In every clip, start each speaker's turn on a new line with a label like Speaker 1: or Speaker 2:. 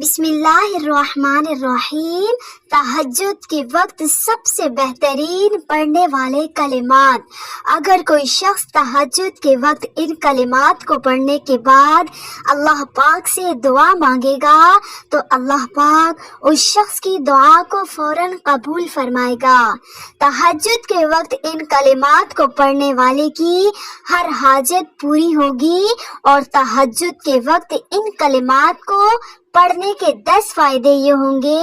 Speaker 1: بسم اللہ الرحمن الرحیم۔ تہجد کے وقت سب سے بہترین پڑھنے والے کلمات۔ اگر کوئی شخص تہجد کے وقت ان کلمات کو پڑھنے کے بعد اللہ پاک سے دعا مانگے گا تو اللہ پاک اس شخص کی دعا کو فوراً قبول فرمائے گا۔ تہجد کے وقت ان کلمات کو پڑھنے والے کی ہر حاجت پوری ہوگی، اور تہجد کے وقت ان کلمات کو پڑھنے کے 10 فائدے یہ ہوں گے: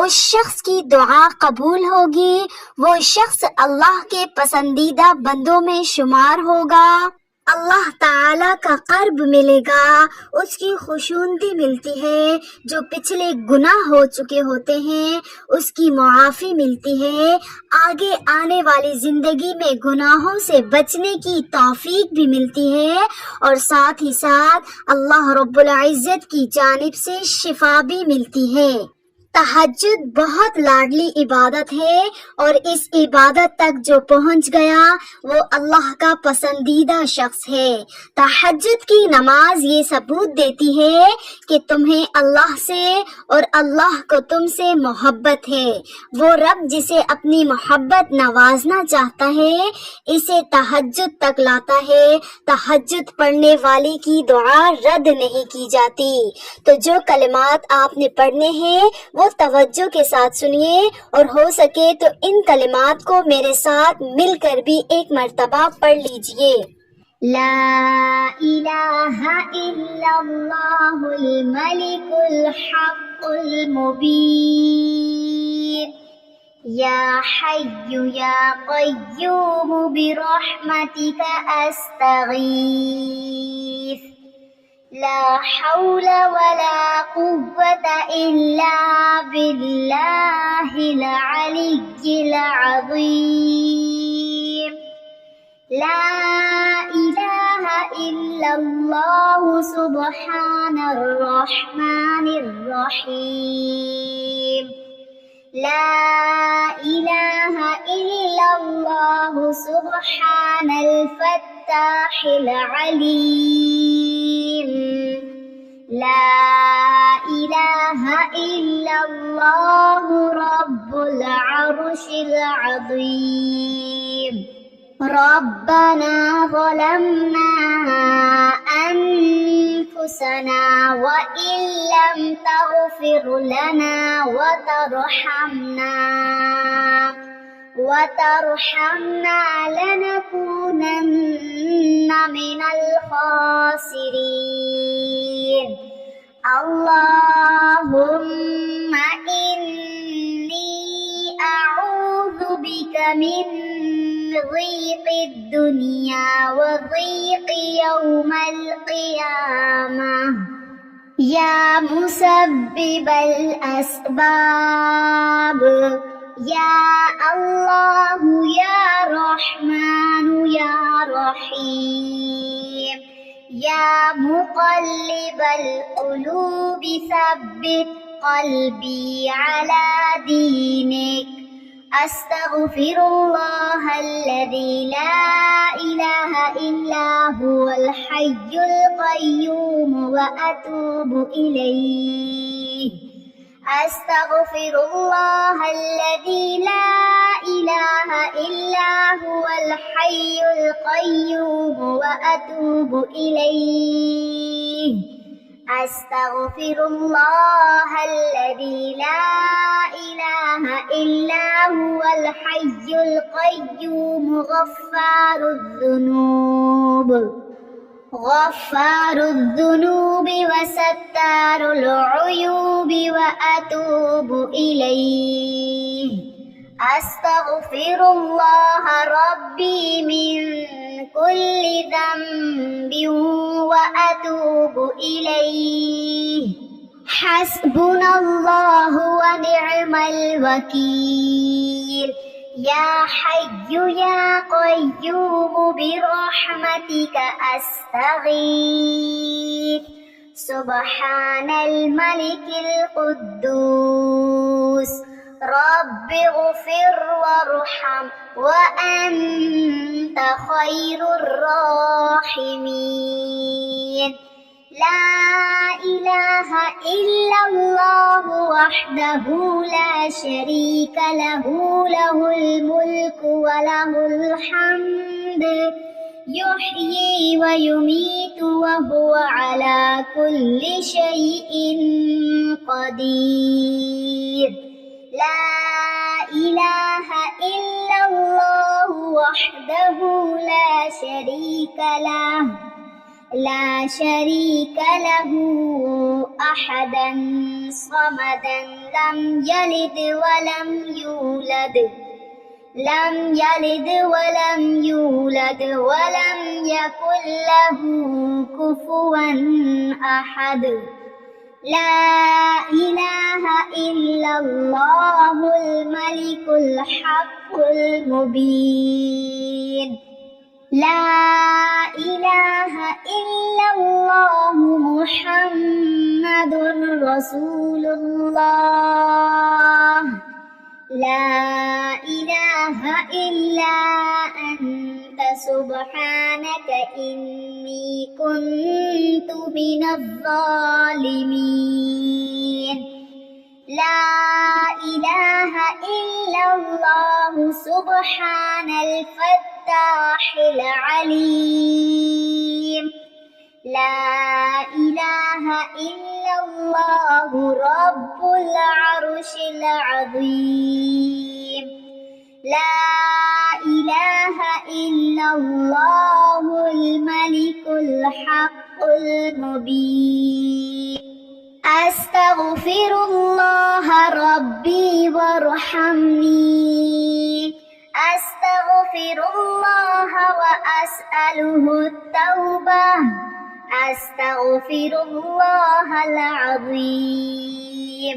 Speaker 1: اس شخص کی دعا قبول ہوگی، وہ شخص اللہ کے پسندیدہ بندوں میں شمار ہوگا، اللہ تعالیٰ کا قرب ملے گا، اس کی خشونتی ملتی ہے، جو پچھلے گناہ ہو چکے ہوتے ہیں اس کی معافی ملتی ہے، آگے آنے والی زندگی میں گناہوں سے بچنے کی توفیق بھی ملتی ہے، اور ساتھ ہی ساتھ اللہ رب العزت کی جانب سے شفا بھی ملتی ہے۔ تہجد بہت لاڈلی عبادت ہے، اور اس عبادت تک جو پہنچ گیا وہ اللہ کا پسندیدہ شخص ہے۔ تہجد کی نماز یہ ثبوت دیتی ہے کہ تمہیں اللہ سے اور اللہ کو تم سے محبت ہے۔ وہ رب جسے اپنی محبت نوازنا چاہتا ہے اسے تہجد تک لاتا ہے۔ تہجد پڑھنے والے کی دعا رد نہیں کی جاتی۔ تو جو کلمات آپ نے پڑھنے ہیں وہ توجہ کے ساتھ سنیے، اور ہو سکے تو ان کلمات کو میرے ساتھ مل کر بھی ایک مرتبہ پڑھ لیجئے۔ لا الہ الا اللہ الملک الحق المبین، یا حی یا قیوم برحمتک استغیث، لا حول ولا قوة إلا بالله العلي العظيم، لا إله إلا الله سبحان الرحمن الرحيم، لا إله إلا الله سبحان الفتاح العليم، لا إله إلا الله رب العرش العظيم، ربنا ظلمنا أنفسنا وإن لم تغفر لنا وترحمنا لنكونن من الخاسرين، اللهم إني أعوذ بك من ضيق الدنيا وضيق يوم القيامة، يا مسبب الأسباب، يا الله يا رحمن يا رحيم، يا مقلب القلوب ثبت قلبي على دينك، أستغفر الله الذي لا إله إلا هو الحي القيوم وأتوب إليه، أستغفر الله الذي لا إله إلا هو الحي القيوم وأتوب إليه، أستغفر الله الذي لا إله إلا هو الحي القيوم غفار الذنوب وستار العيوب وأتوب إليه، أستغفر الله ربي من كل ذنب وأتوب إليه، حسبنا الله ونعم الوكيل، يا حي يا قيوم برحمتك أستغيث، سبحان الملك القدوس، رب اغفر وارحم وأنت خير الراحمين، لا إله إلا الله وحده لا شريك له له الملك وله الحمد يحيي ويميت وهو على كل شيء قدير لا إله إلا الله وحده لا شريك له أحدا صمدا لم يلد ولم يولد ولم يكن له كفوا أحد لا إله إلا الله الملك الحق المبين لا إله إلا الله محمد رسول الله لا إله إلا أنت سبحانك إني كنت من الظالمين لا إله إلا الله سبحان الفتاح العليم لا إله إلا الله رب العرش العظيم لا إله إلا الله الملك الحق المبين أستغفر الله ربي وارحمني أستغفر الله وأسأله التوبة أستغفر الله العظيم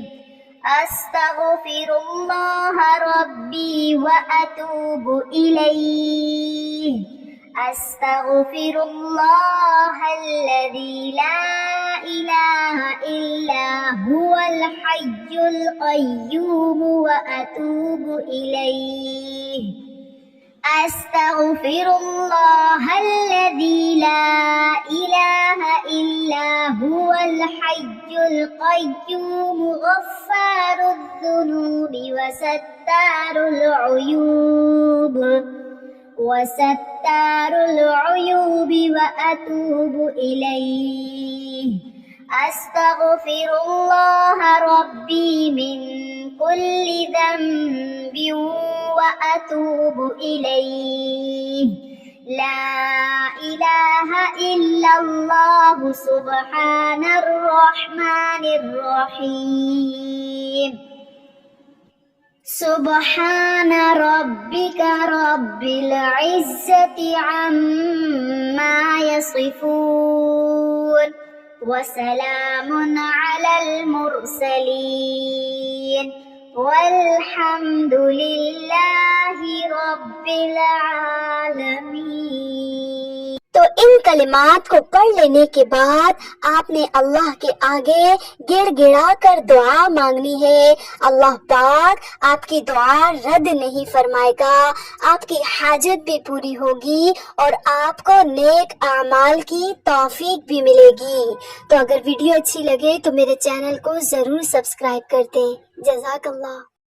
Speaker 1: أستغفر الله ربي وأتوب إليه أستغفر الله الذي لا إله إلا هو الحي القيوم وأتوب إليه أستغفر الله الذي لا إله إلا هو الحي القيوم غفار الذنوب وستار العيوب وأتوب إليه أستغفر الله ربي من كل ذنب وأتوب إليه لا إله إلا الله سبحان الرحمن الرحيم سبحان ربك رب العزة عما يصفون وسلام على المرسلين والحمد لله رب العالمين। तो इन कलिमात को पढ़ लेने के बाद आपने अल्लाह के आगे गिड़गिड़ा कर दुआ मांगनी है। अल्लाह पाक आपकी दुआ रद्द नहीं फरमाएगा, आपकी हाजत भी पूरी होगी और आपको नेक आमाल की तौफीक भी मिलेगी। तो अगर वीडियो अच्छी लगे तो मेरे चैनल को जरूर सब्सक्राइब कर दें। जज़ाकल्लाह।